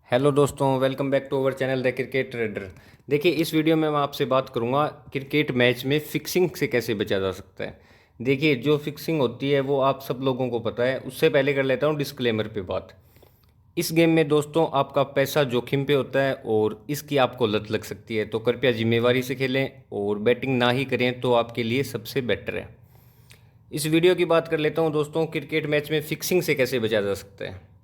Hello दोस्तों, welcome back to our channel the cricket trader. देखिए, इस वीडियो में मैं आपसे बात करूंगा क्रिकेट मैच में फिक्सिंग से कैसे बचा जा सकता है। देखिए, जो फिक्सिंग होती है वो आप सब लोगों को पता है। उससे पहले कर लेता हूं डिस्क्लेमर पे बात। इस गेम में दोस्तों आपका पैसा जोखिम पे होता है और इसकी आपको लत लग सकती है, तो कृपया जिम्मेवारी से खेलें और बैटिंग ना ही करें तो आपके लिए सबसे बेटर है। इस वीडियो की बात कर लेता हूं दोस्तों, क्रिकेट मैच में फिक्सिंग से कैसे बचा जा सकता है।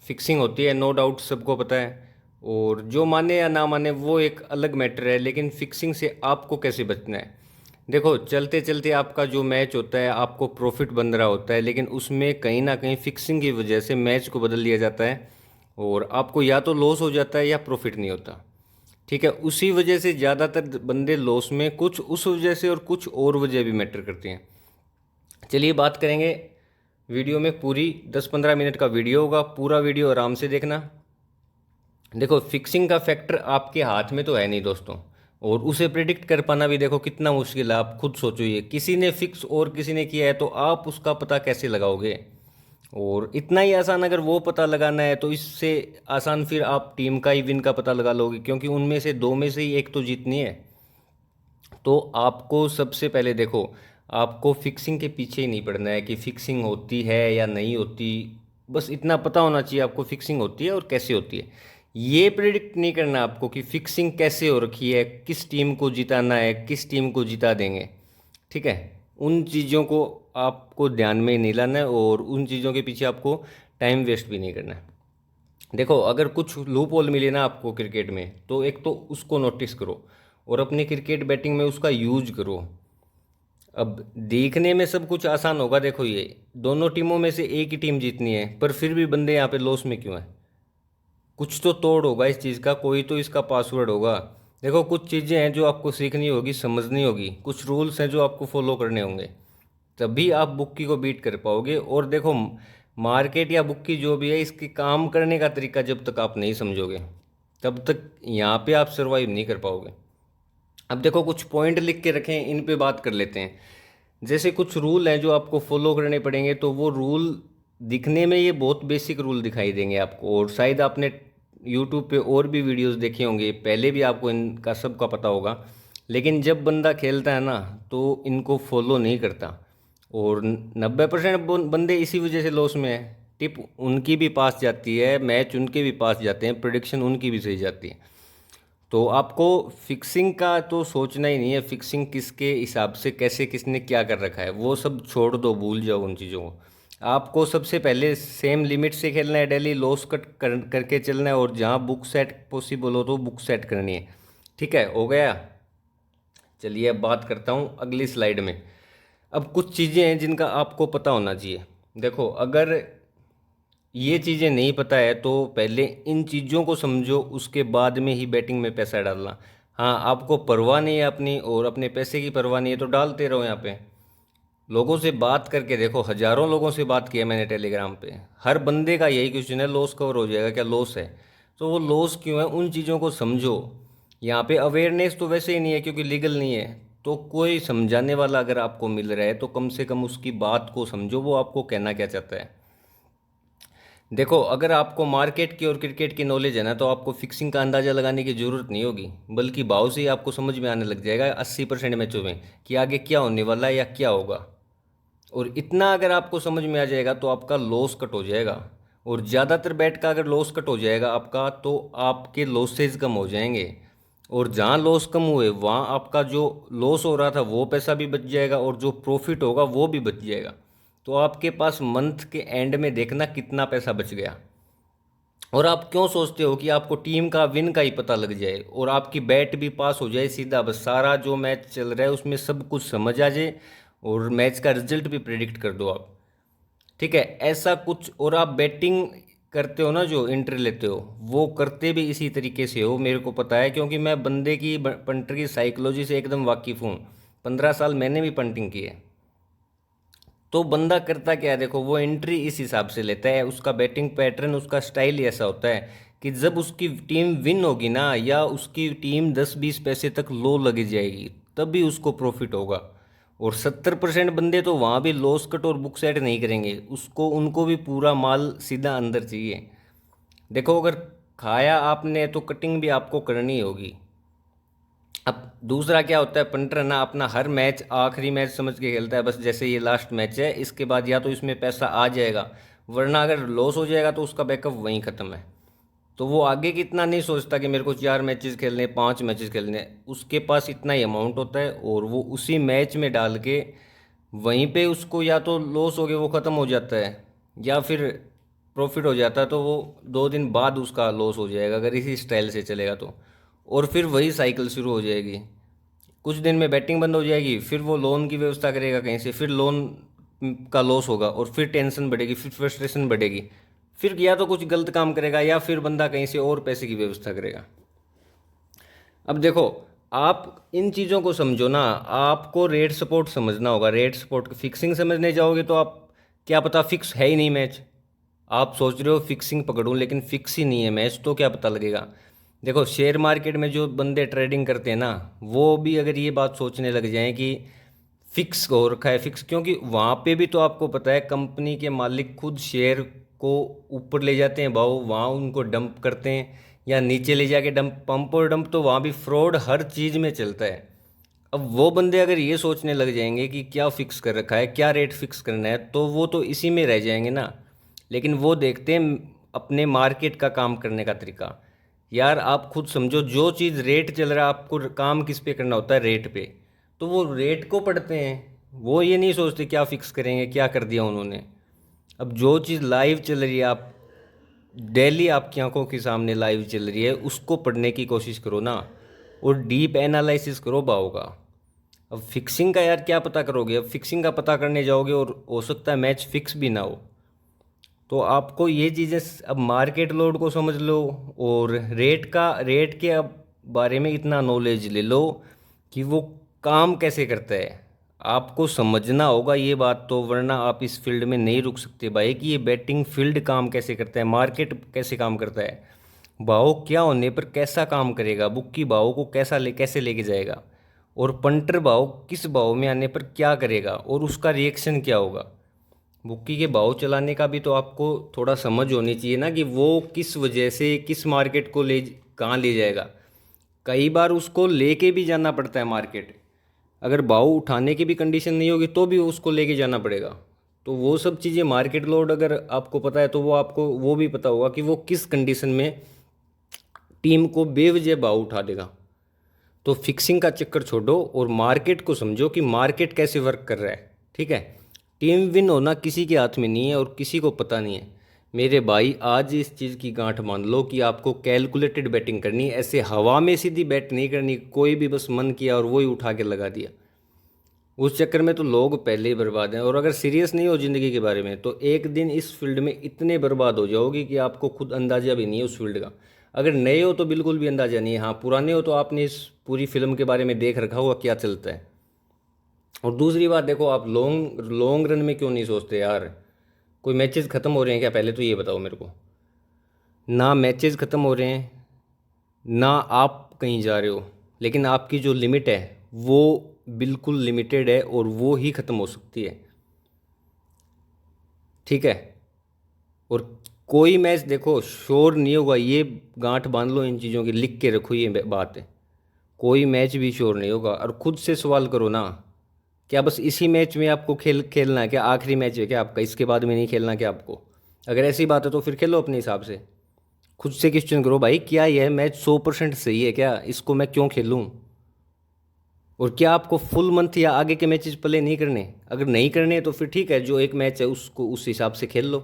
फिक्सिंग होती है, नो डाउट सबको पता है, और जो माने या ना माने वो एक अलग मैटर है, लेकिन फिक्सिंग से आपको कैसे बचना है। देखो, चलते चलते आपका जो मैच होता है आपको प्रॉफिट बन रहा होता है, लेकिन उसमें कहीं ना कहीं फिक्सिंग की वजह से मैच को बदल दिया जाता है और आपको या तो लॉस हो जाता है या प्रॉफिट नहीं होता। ठीक है, उसी वजह से ज़्यादातर बंदे लॉस में, कुछ उस वजह से और कुछ और वजह भी मैटर करती हैं। चलिए बात करेंगे वीडियो में। पूरी 10-15 मिनट का वीडियो होगा, पूरा वीडियो आराम से देखना। देखो, फिक्सिंग का फैक्टर आपके हाथ में तो है नहीं दोस्तों, और उसे प्रिडिक्ट कर पाना भी देखो कितना मुश्किल है। आप खुद सोचो, ये किसी ने फिक्स और किसी ने किया है तो आप उसका पता कैसे लगाओगे। और इतना ही आसान अगर वो पता लगाना है तो इससे आसान फिर आप टीम का ही विन का पता लगा लोगे, क्योंकि उनमें से दो में से ही एक तो जीतनी है। तो आपको सबसे पहले देखो, आपको फिक्सिंग के पीछे ही नहीं पड़ना है कि फिक्सिंग होती है या नहीं होती। बस इतना पता होना चाहिए आपको फिक्सिंग होती है और कैसे होती है। ये प्रिडिक्ट नहीं करना आपको कि फिक्सिंग कैसे हो रखी है, किस टीम को जिताना है, किस टीम को जिता देंगे। ठीक है, उन चीज़ों को आपको ध्यान में ही नहीं लाना है और उन चीज़ों के पीछे आपको टाइम वेस्ट भी नहीं करना है। देखो, अगर कुछ लूप होल मिले ना आपको क्रिकेट में, तो एक तो उसको नोटिस करो और अपनी क्रिकेट बैटिंग में उसका यूज करो। अब देखने में सब कुछ आसान होगा। देखो, ये दोनों टीमों में से एक ही टीम जीतनी है, पर फिर भी बंदे यहाँ पे लॉस में क्यों है। कुछ तो तोड़ होगा इस चीज़ का, कोई तो इसका पासवर्ड होगा। देखो, कुछ चीज़ें हैं जो आपको सीखनी होगी, समझनी होगी, कुछ रूल्स हैं जो आपको फॉलो करने होंगे, तभी आप बुक्की को बीट कर पाओगे। और देखो, मार्केट या बुक्की जो भी है, इसके काम करने का तरीका जब तक आप नहीं समझोगे तब तक यहाँ पे आप सरवाइव नहीं कर पाओगे। अब देखो, कुछ पॉइंट लिख के रखें, इन पे बात कर लेते हैं। जैसे कुछ रूल हैं जो आपको फॉलो करने पड़ेंगे, तो वो रूल दिखने में ये बहुत बेसिक रूल दिखाई देंगे आपको, और शायद आपने यूट्यूब पे और भी वीडियोस देखे होंगे, पहले भी आपको इनका सबका पता होगा। लेकिन जब बंदा खेलता है ना, तो इनको फॉलो नहीं करता, और 90% बंदे इसी वजह से लॉस में है। टिप उनकी भी पास जाती है, मैच उनके भी पास जाते हैं, प्रिडिक्शन उनकी भी सही जाती है। तो आपको फिक्सिंग का तो सोचना ही नहीं है, फिक्सिंग किसके हिसाब से कैसे किसने क्या कर रखा है वो सब छोड़ दो, भूल जाओ उन चीज़ों को। आपको सबसे पहले सेम लिमिट से खेलना है, डेली लॉस कट करके चलना है, और जहाँ बुक सेट पॉसिबल हो तो बुक सेट करनी है। ठीक है, हो गया। चलिए अब बात करता हूँ अगली स्लाइड में। अब कुछ चीज़ें हैं जिनका आपको पता होना चाहिए। देखो, अगर ये चीज़ें नहीं पता है तो पहले इन चीज़ों को समझो, उसके बाद में ही बैटिंग में पैसा डालना। हाँ, आपको परवाह नहीं है अपनी और अपने पैसे की परवाह नहीं है तो डालते रहो यहाँ पे। लोगों से बात करके देखो, हज़ारों लोगों से बात किया मैंने टेलीग्राम पे, हर बंदे का यही क्वेश्चन है, लॉस कवर हो जाएगा क्या, लॉस है। तो वो लॉस क्यों है, उन चीज़ों को समझो। यहाँ पे अवेयरनेस तो वैसे ही नहीं है क्योंकि लीगल नहीं है, तो कोई समझाने वाला अगर आपको मिल रहा है तो कम से कम उसकी बात को समझो, वो आपको कहना क्या चाहता है। देखो, अगर आपको मार्केट की और क्रिकेट की नॉलेज है ना, तो आपको फिक्सिंग का अंदाज़ा लगाने की ज़रूरत नहीं होगी, बल्कि भाव से ही आपको समझ में आने लग जाएगा 80% मैचों में कि आगे क्या होने वाला है या क्या होगा। और इतना अगर आपको समझ में आ जाएगा तो आपका लॉस कट हो जाएगा। और ज़्यादातर बैट का अगर लॉस कट हो जाएगा आपका, तो आपके लॉसेज कम हो जाएंगे, और जहाँ लॉस कम हुए वहाँ आपका जो लॉस हो रहा था वो पैसा भी बच जाएगा, और जो प्रॉफिट होगा वो भी बच जाएगा। तो आपके पास मंथ के एंड में देखना कितना पैसा बच गया। और आप क्यों सोचते हो कि आपको टीम का विन का ही पता लग जाए और आपकी बैट भी पास हो जाए सीधा, बस सारा जो मैच चल रहा है उसमें सब कुछ समझ आ जाए और मैच का रिजल्ट भी प्रिडिक्ट कर दो आप। ठीक है, ऐसा कुछ। और आप बैटिंग करते हो ना, जो एंट्री लेते हो, वो करते भी इसी तरीके से हो, मेरे को पता है, क्योंकि मैं बंदे की पंटर की साइकोलॉजी से एकदम वाकिफ़ हूँ। 15 साल मैंने भी पंटिंग की है। तो बंदा करता क्या है, देखो, वो एंट्री इस हिसाब से लेता है, उसका बैटिंग पैटर्न, उसका स्टाइल ही ऐसा होता है कि जब उसकी टीम विन होगी ना, या उसकी टीम 10-20 पैसे तक लो लगी जाएगी, तब भी उसको प्रॉफिट होगा। और 70% बंदे तो वहाँ भी लॉस कट और बुक सेट नहीं करेंगे, उसको उनको भी पूरा माल सीधा अंदर चाहिए। देखो, अगर खाया आपने तो कटिंग भी आपको करनी होगी। अब दूसरा क्या होता है, पंटर ना अपना हर मैच आखिरी मैच समझ के खेलता है, बस जैसे ये लास्ट मैच है इसके बाद या तो इसमें पैसा आ जाएगा, वरना अगर लॉस हो जाएगा तो उसका बैकअप वहीं ख़त्म है। तो वो आगे की इतना नहीं सोचता कि मेरे को 4 मैचेस खेलने, 5 मैचेस खेलने, उसके पास इतना ही अमाउंट होता है और वो उसी मैच में डाल के वहीं पे उसको या तो लॉस हो गया वो ख़त्म हो जाता है, या फिर प्रॉफिट हो जाता है तो वो 2 दिन बाद उसका लॉस हो जाएगा अगर इसी स्टाइल से चलेगा तो। और फिर वही साइकिल शुरू हो जाएगी, कुछ दिन में बैटिंग बंद हो जाएगी, फिर वो लोन की व्यवस्था करेगा कहीं से, फिर लोन का लॉस होगा और फिर टेंशन बढ़ेगी, फिर फ्रस्ट्रेशन बढ़ेगी, फिर या तो कुछ गलत काम करेगा या फिर बंदा कहीं से और पैसे की व्यवस्था करेगा। अब देखो, आप इन चीज़ों को समझो ना, आपको रेट सपोर्ट समझना होगा। रेट सपोर्ट फिक्सिंग समझने जाओगे तो आप क्या पता फिक्स है ही नहीं मैच, आप सोच रहे हो फिक्सिंग पकड़ूं लेकिन फिक्स ही नहीं है मैच, तो क्या पता लगेगा। देखो शेयर मार्केट में जो बंदे ट्रेडिंग करते हैं ना, वो भी अगर ये बात सोचने लग जाएं कि फिक्स हो रखा है फिक्स, क्योंकि वहाँ पे भी तो आपको पता है कंपनी के मालिक खुद शेयर को ऊपर ले जाते हैं भाव, वहाँ उनको डंप करते हैं, या नीचे ले जाके डंप, पंप और डंप, तो वहाँ भी फ्रॉड हर चीज़ में चलता है। अब वो बंदे अगर ये सोचने लग जाएंगे कि क्या फिक्स कर रखा है, क्या रेट फिक्स करना है, तो वो तो इसी में रह जाएंगे ना। लेकिन वो देखते हैं अपने मार्केट का काम करने का तरीका। यार आप खुद समझो, जो चीज़ रेट चल रहा है आपको काम किस पे करना होता है, रेट पे, तो वो रेट को पढ़ते हैं, वो ये नहीं सोचते क्या फिक्स करेंगे, क्या कर दिया उन्होंने। अब जो चीज़ लाइव चल रही है, आप डेली आपकी आंखों के सामने लाइव चल रही है, उसको पढ़ने की कोशिश करो ना, और डीप एनालिसिस करो भाव का। अब फिक्सिंग का यार क्या पता करोगे, अब फिक्सिंग का पता करने जाओगे और हो सकता है मैच फिक्स भी ना हो। तो आपको ये चीज़ें अब मार्केट लोड को समझ लो, और रेट के अब बारे में इतना नॉलेज ले लो कि वो काम कैसे करता है, आपको समझना होगा ये बात तो, वरना आप इस फील्ड में नहीं रुक सकते भाई। कि ये बैटिंग फील्ड काम कैसे करता है, मार्केट कैसे काम करता है, भाव क्या होने पर कैसा काम करेगा, बुक की भाव को कैसे लेके जाएगा, और पंटर भाव किस भाव में आने पर क्या करेगा और उसका रिएक्शन क्या होगा। बुक्की के भाव चलाने का भी तो आपको थोड़ा समझ होनी चाहिए ना, कि वो किस वजह से किस मार्केट को ले कहाँ ले जाएगा। कई बार उसको लेके भी जाना पड़ता है मार्केट, अगर भाव उठाने की भी कंडीशन नहीं होगी तो भी उसको लेके जाना पड़ेगा। तो वो सब चीज़ें मार्केट लोड अगर आपको पता है तो वो आपको वो भी पता होगा कि वो किस कंडीशन में टीम को बेवजह भाव उठा देगा। तो फिक्सिंग का चक्कर छोड़ो और मार्केट को समझो कि मार्केट कैसे वर्क कर रहा है, ठीक है। टीम विन होना किसी के हाथ में नहीं है और किसी को पता नहीं है मेरे भाई। आज इस चीज़ की गांठ मान लो कि आपको कैलकुलेटेड बैटिंग करनी है, ऐसे हवा में सीधी बैट नहीं करनी, कोई भी बस मन किया और वही उठा के लगा दिया। उस चक्कर में तो लोग पहले ही बर्बाद हैं। और अगर सीरियस नहीं हो ज़िंदगी के बारे में तो एक दिन इस फील्ड में इतने बर्बाद हो जाओगे कि आपको खुद अंदाज़ा भी नहीं है उस फील्ड का। अगर नए हो तो बिल्कुल भी अंदाज़ा नहीं है, हाँ पुराने हो तो आपने इस पूरी फिल्म के बारे में देख रखा होगा क्या चलता है। और दूसरी बात देखो, आप लॉन्ग लॉन्ग रन में क्यों नहीं सोचते यार। कोई मैचेस ख़त्म हो रहे हैं क्या, पहले तो ये बताओ मेरे को। ना मैचेस ख़त्म हो रहे हैं, ना आप कहीं जा रहे हो, लेकिन आपकी जो लिमिट है वो बिल्कुल लिमिटेड है और वो ही ख़त्म हो सकती है, ठीक है। और कोई मैच देखो श्योर नहीं होगा, ये गांठ बांध लो इन चीज़ों की, लिख के रखो ये बात है। कोई मैच भी श्योर नहीं होगा। और खुद से सवाल करो ना, क्या बस इसी मैच में आपको खेलना है क्या, आखिरी मैच है क्या आपका, इसके बाद में नहीं खेलना क्या आपको। अगर ऐसी बात है तो फिर खेलो अपने हिसाब से। खुद से क्वेश्चन करो भाई, क्या यह मैच 100% सही है क्या, इसको मैं क्यों खेलूं। और क्या आपको फुल मंथ या आगे के मैचेस प्ले नहीं करने, अगर नहीं करने तो फिर ठीक है, जो एक मैच है उसको उस हिसाब से खेल लो।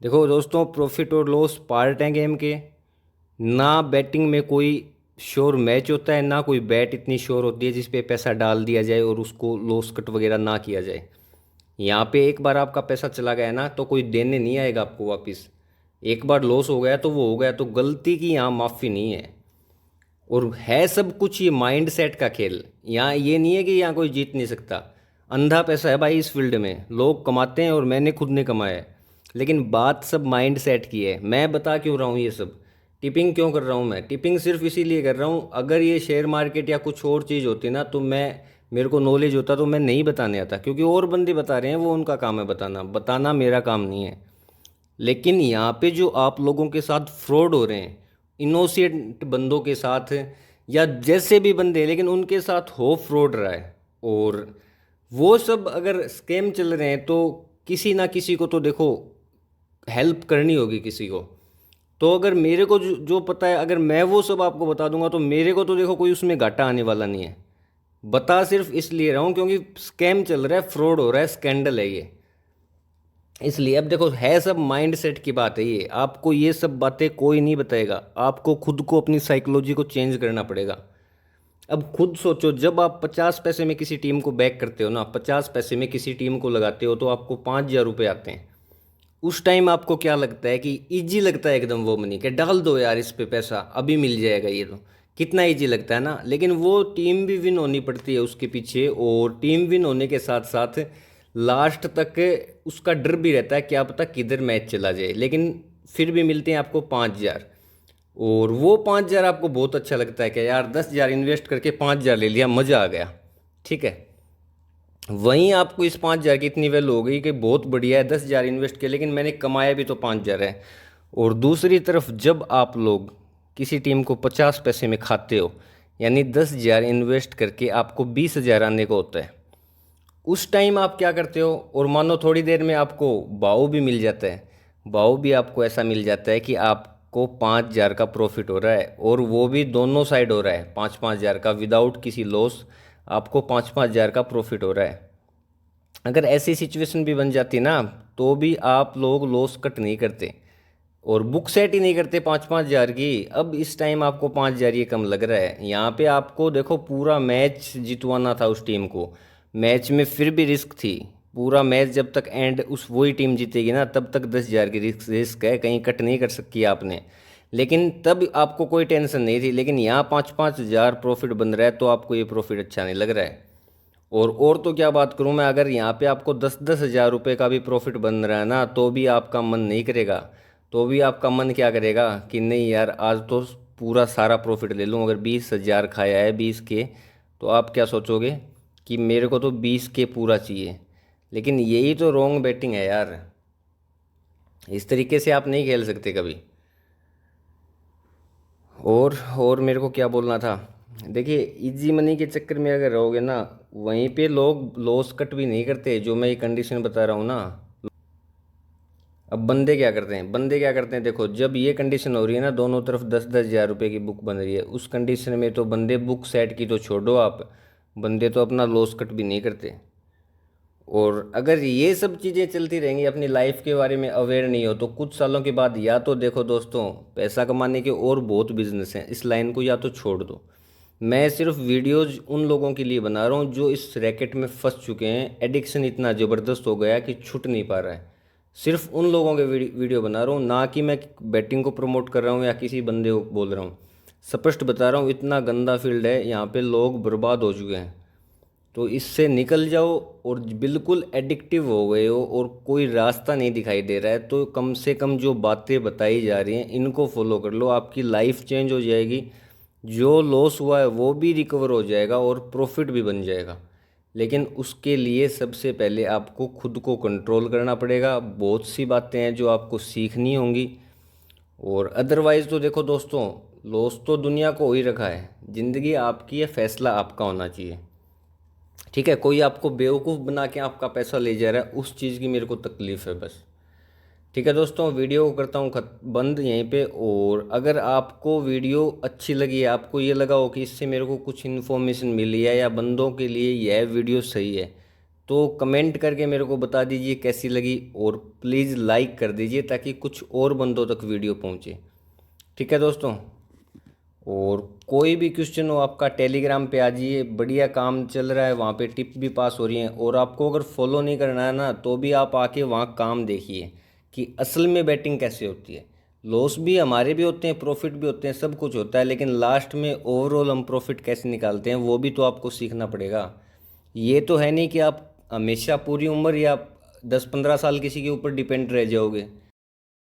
देखो दोस्तों, प्रॉफिट और लॉस पार्ट हैं गेम के। ना बैटिंग में कोई श्योर मैच होता है, ना कोई बैट इतनी श्योर होती है जिस पे पैसा डाल दिया जाए और उसको लॉस कट वगैरह ना किया जाए। यहाँ पे एक बार आपका पैसा चला गया ना तो कोई देने नहीं आएगा आपको वापस। एक बार लॉस हो गया तो वो हो गया, तो गलती की यहाँ माफ़ी नहीं है। और है सब कुछ ये माइंड सेट का खेल। यहाँ ये नहीं है कि यहाँ कोई जीत नहीं सकता। अंधा पैसा है भाई इस फील्ड में, लोग कमाते हैं और मैंने खुद ने कमाया है। लेकिन बात सब माइंड सेट की है। मैं बता क्यों रहा हूँ ये सब, टिपिंग क्यों कर रहा हूँ मैं, टिपिंग सिर्फ इसीलिए कर रहा हूँ, अगर ये शेयर मार्केट या कुछ और चीज़ होती ना तो मेरे को नॉलेज होता तो मैं नहीं बताने आता, क्योंकि और बंदे बता रहे हैं, वो उनका काम है बताना, बताना मेरा काम नहीं है। लेकिन यहाँ पे जो आप लोगों के साथ फ्रॉड हो रहे हैं, इनोसेंट बंदों के साथ या जैसे भी बंदे, लेकिन उनके साथ हो फ्रॉड रहा है, और वो सब अगर स्कैम चल रहे हैं, तो किसी ना किसी को तो देखो हेल्प करनी होगी किसी को। तो अगर मेरे को जो पता है, अगर मैं वो सब आपको बता दूंगा तो मेरे को तो देखो कोई उसमें घाटा आने वाला नहीं है। बता सिर्फ इसलिए रहा हूँ क्योंकि स्कैम चल रहा है, फ्रॉड हो रहा है, स्कैंडल है ये। इसलिए अब देखो, है सब माइंड सेट की बात है ये, आपको ये सब बातें कोई नहीं बताएगा, आपको खुद को अपनी साइकोलॉजी को चेंज करना पड़ेगा। अब खुद सोचो, जब आप 50 पैसे में किसी टीम को बैक करते हो ना, 50 पैसे में किसी टीम को लगाते हो तो आपको 5,000 रुपये आते हैं। उस टाइम आपको क्या लगता है कि इजी लगता है एकदम वो मनी, कि डाल दो यार इस पे पैसा, अभी मिल जाएगा ये, तो कितना इजी लगता है ना। लेकिन वो टीम भी विन होनी पड़ती है उसके पीछे, और टीम विन होने के साथ साथ लास्ट तक उसका डर भी रहता है, क्या पता किधर मैच चला जाए। लेकिन फिर भी मिलते हैं आपको 5,000, और वो 5,000 आपको बहुत अच्छा लगता है कि यार 10,000 इन्वेस्ट करके 5,000 ले लिया, मज़ा आ गया। ठीक है, वहीं आपको इस 5,000 की इतनी वैल्यू हो गई कि बहुत बढ़िया है, 10,000 इन्वेस्ट किया लेकिन मैंने कमाया भी तो 5,000 है। और दूसरी तरफ जब आप लोग किसी टीम को 50 पैसे में खाते हो, यानी 10,000 इन्वेस्ट करके आपको 20,000 आने को होता है, उस टाइम आप क्या करते हो, और मानो थोड़ी देर में आपको भाव भी मिल जाता है। भाव भी आपको ऐसा मिल जाता है कि आपको 5,000 का प्रॉफिट हो रहा है, और वो भी दोनों साइड हो रहा है, 5-5 हज़ार का, विदाउट किसी लॉस आपको 5-5 हज़ार का प्रॉफिट हो रहा है। अगर ऐसी सिचुएशन भी बन जाती ना, तो भी आप लोग लॉस कट नहीं करते और बुक सेट ही नहीं करते 5-5 हज़ार की। अब इस टाइम आपको 5,000 ये कम लग रहा है, यहाँ पे आपको देखो पूरा मैच जितवाना था उस टीम को, मैच में फिर भी रिस्क थी। पूरा मैच जब तक एंड उस वही टीम जीतेगी ना, तब तक 10,000 की रिस्क है, कहीं कट नहीं कर सकी आपने। लेकिन तब आपको कोई टेंशन नहीं थी, लेकिन यहाँ 5-5 हज़ार प्रॉफिट बन रहा है तो आपको ये प्रॉफिट अच्छा नहीं लग रहा है। और तो क्या बात करूं मैं, अगर यहाँ पे आपको 10-10 हज़ार रुपये का भी प्रॉफिट बन रहा है ना, तो भी आपका मन नहीं करेगा। तो भी आपका मन क्या करेगा कि नहीं यार, आज तो पूरा सारा प्रॉफिट ले लूँ। अगर 20,000 खाया है 20 के, तो आप क्या सोचोगे कि मेरे को तो 20 के पूरा चाहिए। लेकिन यही तो रॉन्ग बैटिंग है यार, इस तरीके से आप नहीं खेल सकते कभी। और मेरे को क्या बोलना था, देखिए इजी मनी के चक्कर में अगर रहोगे ना, वहीं पे लोग लॉस कट भी नहीं करते, जो मैं ये कंडीशन बता रहा हूँ ना। अब बंदे क्या करते हैं, देखो जब ये कंडीशन हो रही है ना, दोनों तरफ 10-10 हज़ार रुपये की बुक बन रही है, उस कंडीशन में तो बंदे बुक सेट की तो छोड़ो आप, बंदे तो अपना लॉस कट भी नहीं करते। और अगर ये सब चीज़ें चलती रहेंगी, अपनी लाइफ के बारे में अवेयर नहीं हो, तो कुछ सालों के बाद या तो देखो दोस्तों, पैसा कमाने के और बहुत बिजनेस हैं, इस लाइन को या तो छोड़ दो। मैं सिर्फ वीडियोज उन लोगों के लिए बना रहा हूँ जो इस रैकेट में फंस चुके हैं, एडिक्शन इतना ज़बरदस्त हो गया कि छूट नहीं पा रहा है। सिर्फ उन लोगों के वीडियो बना रहा हूँ, ना कि मैं बैटिंग को प्रमोट कर रहा हूँ या किसी बंदे को बोल रहा हूँ। स्पष्ट बता रहा हूँ, इतना गंदा फील्ड है, यहाँ पे लोग बर्बाद हो चुके हैं। तो इससे निकल जाओ, और बिल्कुल एडिक्टिव हो गए हो और कोई रास्ता नहीं दिखाई दे रहा है, तो कम से कम जो बातें बताई जा रही हैं इनको फॉलो कर लो, आपकी लाइफ चेंज हो जाएगी। जो लॉस हुआ है वो भी रिकवर हो जाएगा और प्रॉफिट भी बन जाएगा। लेकिन उसके लिए सबसे पहले आपको खुद को कंट्रोल करना पड़ेगा, बहुत सी बातें हैं जो आपको सीखनी होंगी। और अदरवाइज़ तो देखो दोस्तों, लॉस तो दुनिया को हो ही रखा है, ज़िंदगी आपकी है, फैसला आपका होना चाहिए। ठीक है, कोई आपको बेवकूफ़ बना के आपका पैसा ले जा रहा है, उस चीज़ की मेरे को तकलीफ़ है बस। ठीक है दोस्तों, वीडियो को करता हूँ बंद यहीं पे। और अगर आपको वीडियो अच्छी लगी है, आपको ये लगा हो कि इससे मेरे को कुछ इन्फॉर्मेशन मिली है या बंदों के लिए यह वीडियो सही है, तो कमेंट करके मेरे को बता दीजिए कैसी लगी, और प्लीज़ लाइक कर दीजिए ताकि कुछ और बंदों तक वीडियो पहुँचे। ठीक है दोस्तों, और कोई भी क्वेश्चन हो आपका, टेलीग्राम पे आ जाइए, बढ़िया काम चल रहा है वहाँ पे, टिप भी पास हो रही हैं। और आपको अगर फॉलो नहीं करना है ना, तो भी आप आके वहाँ काम देखिए कि असल में बैटिंग कैसे होती है। लॉस भी हमारे भी होते हैं, प्रॉफिट भी होते हैं, सब कुछ होता है, लेकिन लास्ट में ओवरऑल हम प्रॉफिट कैसे निकालते हैं वो भी तो आपको सीखना पड़ेगा। ये तो है नहीं कि आप हमेशा पूरी उम्र या 10-15 साल किसी के ऊपर डिपेंड रह जाओगे।